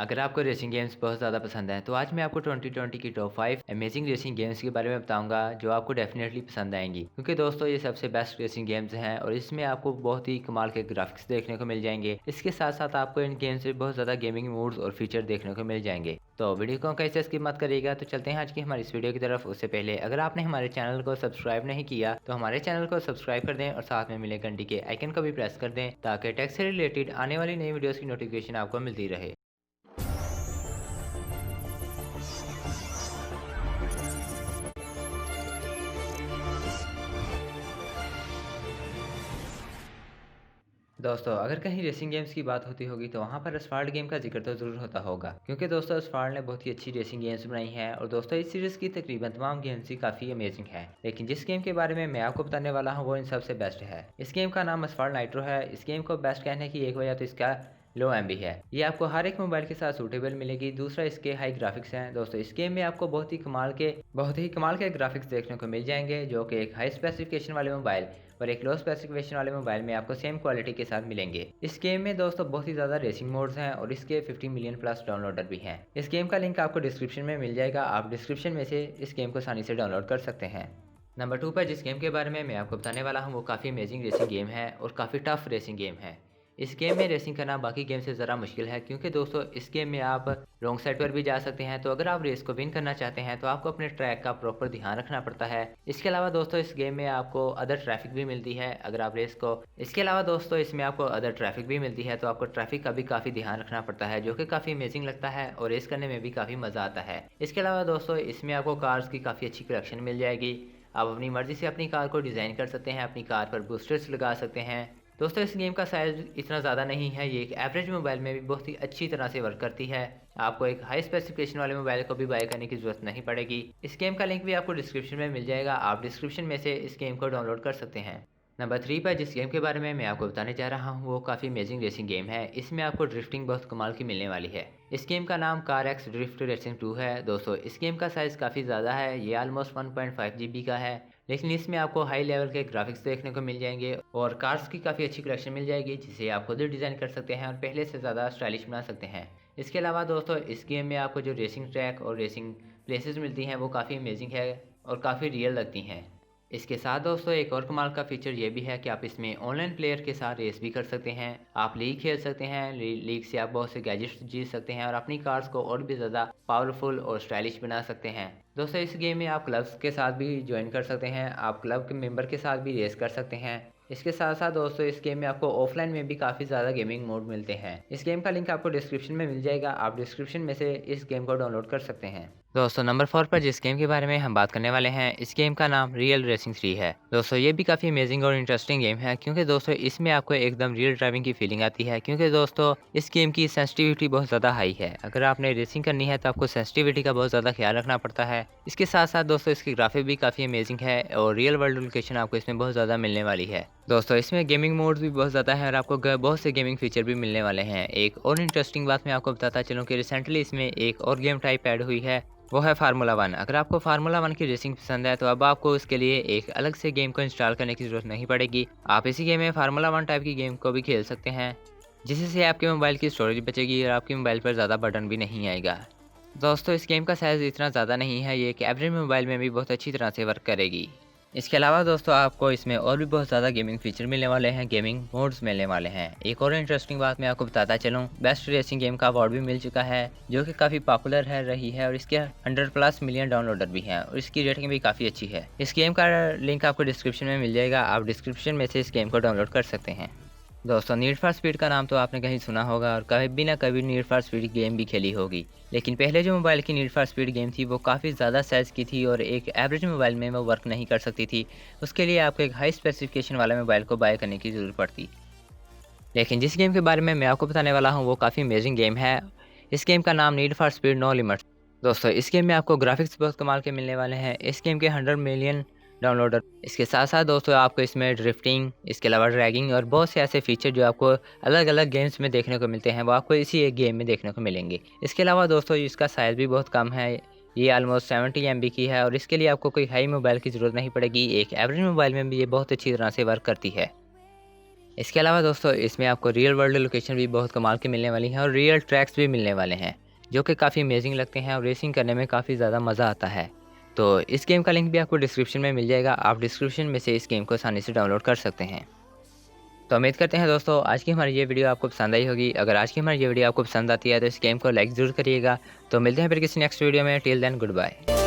अगर आपको racing games बहुत ज़्यादा पसंद हैं तो आज मैं आपको 2020 की टॉप 5 अमेजिंग रेसिंग गेम्स के बारे में बताऊंगा जो आपको डेफिनेटली पसंद आएंगी, क्योंकि दोस्तों ये सबसे बेस्ट रेसिंग गेम्स हैं और इसमें आपको बहुत ही कमाल के ग्राफिक्स देखने को मिल जाएंगे। इसके साथ साथ आपको इन गेम्स में बहुत ज़्यादा गेमिंग मोड्स और फीचर देखने को मिल जाएंगे। तो वीडियो को कैसे स्किप मत करिएगा। तो चलते हैं आज की हमारी इस वीडियो की तरफ। उससे पहले अगर आपने हमारे चैनल को सब्सक्राइब नहीं किया तो हमारे चैनल को सब्सक्राइब कर दें और साथ में मिले घंटी के आइकन को भी प्रेस कर दें ताकि टेक से रिलेटेड आने वाली नई वीडियोस की नोटिफिकेशन आपको मिलती रहे। दोस्तों अगर कहीं रेसिंग गेम्स की बात होती होगी तो वहाँ पर असफाल्ट गेम का जिक्र तो ज़रूर होता होगा, क्योंकि दोस्तों असफाल्ट ने बहुत ही अच्छी रेसिंग गेम्स बनाई हैं और दोस्तों इस सीरीज़ की तकरीबन तमाम गेम्स ही काफ़ी अमेजिंग है। लेकिन जिस गेम के बारे में मैं आपको बताने वाला हूँ वो इन सबसे बेस्ट है। इस गेम का नाम असफाल्ट नाइट्रो है। इस गेम को बेस्ट कहने की एक वजह तो इसका लो एम बी है। ये आपको हर एक मोबाइल के साथ सूटेबल मिलेगी। दूसरा इसके हाई ग्राफिक्स हैं। दोस्तों इस गेम में आपको बहुत ही कमाल के ग्राफिक्स देखने को मिल जाएंगे जो कि एक हाई स्पेसिफिकेशन वाले मोबाइल और एक लो स्पेसिफिकेशन वाले मोबाइल में आपको सेम क्वालिटी के साथ मिलेंगे। इस गेम में दोस्तों बहुत ही ज़्यादा रेसिंग मोड्स हैं और इसके 50 मिलियन प्लस डाउनलोडर भी हैं। इस गेम का लिंक आपको डिस्क्रिप्शन में मिल जाएगा। आप डिस्क्रिप्शन में से इस गेम को आसानी से डाउनलोड कर सकते हैं। नंबर 2 पर जिस गेम के बारे में मैं आपको बताने वाला हूँ वो काफ़ी अमेजिंग रेसिंग गेम है और काफ़ी टफ रेसिंग गेम है। इस गेम में रेसिंग करना बाकी गेम से ज़रा मुश्किल है, क्योंकि दोस्तों इस गेम में आप लॉन्ग साइड पर भी जा सकते हैं। तो अगर आप रेस को विन करना चाहते हैं तो आपको अपने ट्रैक का प्रॉपर ध्यान रखना पड़ता है। इसके अलावा दोस्तों इस गेम में आपको अदर ट्रैफिक भी मिलती है। अगर आप रेस को इसके अलावा दोस्तों इसमें आपको अदर ट्रैफिक भी मिलती है, तो आपको ट्रैफिक का भी काफ़ी ध्यान रखना पड़ता है, जो कि काफ़ी अमेजिंग लगता है और रेस करने में भी काफ़ी मज़ा आता है। इसके अलावा दोस्तों इसमें आपको कार्स की काफ़ी अच्छी कलेक्शन मिल जाएगी। आप अपनी मर्ज़ी से अपनी कार को डिज़ाइन कर सकते हैं, अपनी कार पर बूस्टर्स लगा सकते हैं। दोस्तों इस गेम का साइज़ इतना ज़्यादा नहीं है। ये एक एवरेज मोबाइल में भी बहुत ही अच्छी तरह से वर्क करती है। आपको एक हाई स्पेसिफिकेशन वाले मोबाइल को भी बाय करने की ज़रूरत नहीं पड़ेगी। इस गेम का लिंक भी आपको डिस्क्रिप्शन में मिल जाएगा। आप डिस्क्रिप्शन में से इस गेम को डाउनलोड कर सकते हैं। नंबर 3 पर जिस गेम के बारे में मैं आपको बताने जा रहा हूँ वो काफ़ी अमेजिंग रेसिंग गेम है। इसमें आपको ड्रिफ्टिंग बहुत कमाल की मिलने वाली है। इस गेम का नाम कार एक्स ड्रिफ्ट रेसिंग 2 है। दोस्तों इस गेम का साइज़ काफ़ी ज़्यादा है। ये ऑलमोस्ट 1.5 GB का है, लेकिन इसमें आपको हाई लेवल के ग्राफिक्स देखने को मिल जाएंगे और कार्स की काफ़ी अच्छी कलेक्शन मिल जाएगी, जिसे आप खुद डिज़ाइन कर सकते हैं और पहले से ज़्यादा स्टाइलिश बना सकते हैं। इसके अलावा दोस्तों इस गेम में आपको जो रेसिंग ट्रैक और रेसिंग प्लेसेस मिलती हैं वो काफ़ी अमेजिंग है और काफ़ी रियल लगती हैं। इसके साथ दोस्तों एक और कमाल का फीचर ये भी है कि आप इसमें ऑनलाइन प्लेयर के साथ रेस भी कर सकते हैं। आप लीग खेल सकते हैं। लीग से आप बहुत से गैजेट्स जीत सकते हैं और अपनी कार्स को और भी ज़्यादा पावरफुल और स्टाइलिश बना सकते हैं। दोस्तों इस गेम में आप क्लब्स के साथ भी ज्वाइन कर सकते हैं। आप क्लब के मेंबर के साथ भी रेस कर सकते हैं। इसके साथ साथ दोस्तों इस गेम में आपको ऑफलाइन में भी काफ़ी ज़्यादा गेमिंग मोड मिलते हैं। इस गेम का लिंक आपको डिस्क्रिप्शन में मिल जाएगा। आप डिस्क्रिप्शन में से इस गेम को डाउनलोड कर सकते हैं। दोस्तों नंबर 4 पर जिस गेम के बारे में हम बात करने वाले हैं इस गेम का नाम रियल रेसिंग 3 है। दोस्तों ये भी काफ़ी अमेजिंग और इंटरेस्टिंग गेम है, क्योंकि दोस्तों इसमें आपको एकदम रियल ड्राइविंग की फीलिंग आती है, क्योंकि दोस्तों इस गेम की सेंसिटिविटी बहुत ज़्यादा हाई है। अगर आपने रेसिंग करनी है तो आपको सेंसिटिविटी का बहुत ज़्यादा ख्याल रखना पड़ता है। इसके साथ साथ दोस्तों इसकी ग्राफिक भी काफ़ी अमेजिंग है और रियल वर्ल्ड लोकेशन आपको इसमें बहुत ज़्यादा मिलने वाली है। दोस्तों इसमें गेमिंग मोड्स भी बहुत ज़्यादा है और आपको बहुत से गेमिंग फीचर भी मिलने वाले हैं। एक और इंटरेस्टिंग बात मैं आपको बताता चलूँ कि रिसेंटली इसमें एक और गेम टाइप ऐड हुई है, वो है फार्मूला वन। अगर आपको फार्मूला वन की रेसिंग पसंद है तो अब आपको उसके लिए एक अलग से गेम को इंस्टॉल करने की ज़रूरत नहीं पड़ेगी। आप इसी गेम में फार्मूला वन टाइप की गेम को भी खेल सकते हैं, जिससे आपके मोबाइल की स्टोरेज बचेगी और आपके मोबाइल पर ज़्यादा बटन भी नहीं आएगा। दोस्तों इस गेम का साइज़ इतना ज़्यादा नहीं है। ये एक एवरेज मोबाइल में भी बहुत अच्छी तरह से वर्क करेगी। इसके अलावा दोस्तों आपको इसमें और भी बहुत ज़्यादा गेमिंग फीचर मिलने वाले हैं, गेमिंग मोड्स मिलने वाले हैं। एक और इंटरेस्टिंग बात मैं आपको बताता चलूँ, बेस्ट रेसिंग गेम का अवार्ड भी मिल चुका है, जो कि काफ़ी पॉपुलर है रही है और इसके 100+ मिलियन डाउनलोडर भी हैं और इसकी रेटिंग भी काफ़ी अच्छी है। इस गेम का लिंक आपको डिस्क्रिप्शन में मिल जाएगा। आप डिस्क्रिप्शन में से इस गेम को डाउनलोड कर सकते हैं। दोस्तों नीड फॉर स्पीड का नाम तो आपने कहीं सुना होगा और कभी ना कभी नीड फॉर स्पीड गेम भी खेली होगी, लेकिन पहले जो मोबाइल की नीड फॉर स्पीड गेम थी वो काफ़ी ज़्यादा साइज़ की थी और एक एवरेज मोबाइल में वो वर्क नहीं कर सकती थी। उसके लिए आपको एक हाई स्पेसिफिकेशन वाला मोबाइल को बाय करने की ज़रूरत पड़ती। लेकिन जिस गेम के बारे में मैं आपको बताने वाला हूँ वो काफ़ी अमेजिंग गेम है। इस गेम का नाम Need for Speed No Limits. दोस्तों इस गेम में आपको ग्राफिक्स बहुत कमाल के मिलने वाले हैं। इस गेम के 100 मिलियन डाउनलोडर। इसके साथ साथ दोस्तों आपको इसमें ड्रिफ्टिंग, इसके अलावा ड्रैगिंग और बहुत से ऐसे फीचर जो आपको अलग अलग गेम्स में देखने को मिलते हैं वो आपको इसी एक गेम में देखने को मिलेंगे। इसके अलावा दोस्तों इसका साइज़ भी बहुत कम है। ये ऑलमोस्ट 70 MB की है और इसके लिए आपको कोई हाई मोबाइल की ज़रूरत नहीं पड़ेगी। एक एवरेज मोबाइल में भी ये बहुत अच्छी तरह से वर्क करती है। इसके अलावा दोस्तों इसमें आपको रियल वर्ल्ड लोकेशन भी बहुत कमाल की मिलने वाली हैं और रियल ट्रैक्स भी मिलने वाले हैं, जो कि काफ़ी अमेजिंग लगते हैं और रेसिंग करने में काफ़ी ज़्यादा मज़ा आता है। तो इस गेम का लिंक भी आपको डिस्क्रिप्शन में मिल जाएगा, आप डिस्क्रिप्शन में से इस गेम को आसानी से डाउनलोड कर सकते हैं। तो उम्मीद करते हैं दोस्तों आज की हमारी ये वीडियो आपको पसंद आई होगी। अगर आज की हमारी ये वीडियो आपको पसंद आती है तो इस गेम को लाइक ज़रूर करिएगा। तो मिलते हैं फिर किसी नेक्स्ट वीडियो में। Till then good bye.